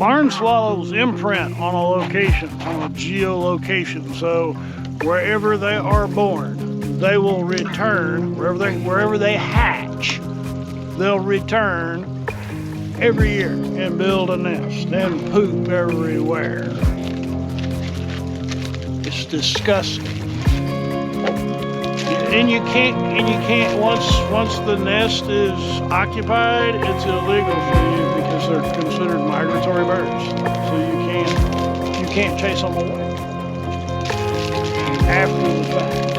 Barn swallows imprint on a location, on a geolocation. So wherever they are born, they will return, wherever they hatch, they'll return every year and build a nest and poop everywhere. It's disgusting. And you can't once the nest is occupied, it's illegal for you because they're considered migratory birds. So you can't chase them away after the fact.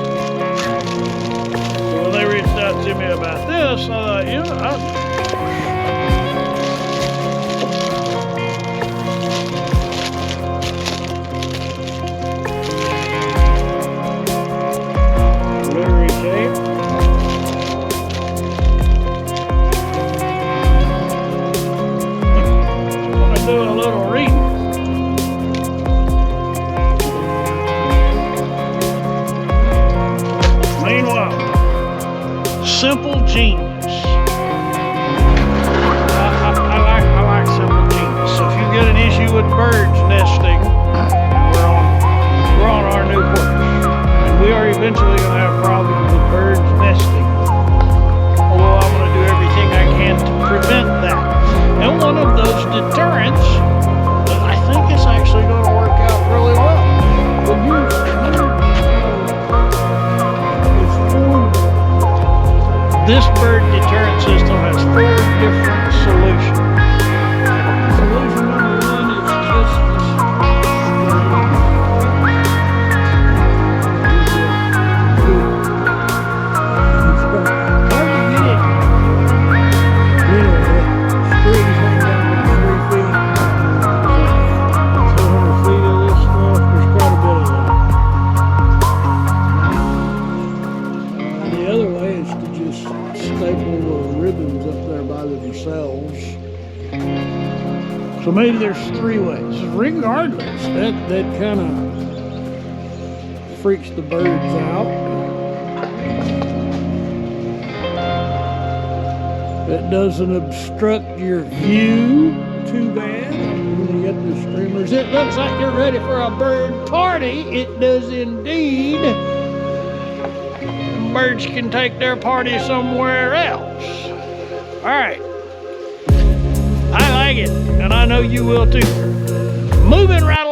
So when they reached out to me about this, I thought, you know, do a little reading. Meanwhile, simple genius. I like simple genius. So if you get an issue with birds nesting, we're on our new porch, and we are eventually going to have problems with birds nesting. Although I'm going to do everything I can to prevent that. And one of those deterrents that I think is actually going to work out really well. This bird deterrent system has 4 different solutions. Solution number 1 is just so maybe there's 3 ways. Regardless, that kind of freaks the birds out. That doesn't obstruct your view too bad. When you get the streamers, it looks like you're ready for a bird party. It does indeed. Birds can take their party somewhere else. All right. I like it, and I know you will too. Moving right along.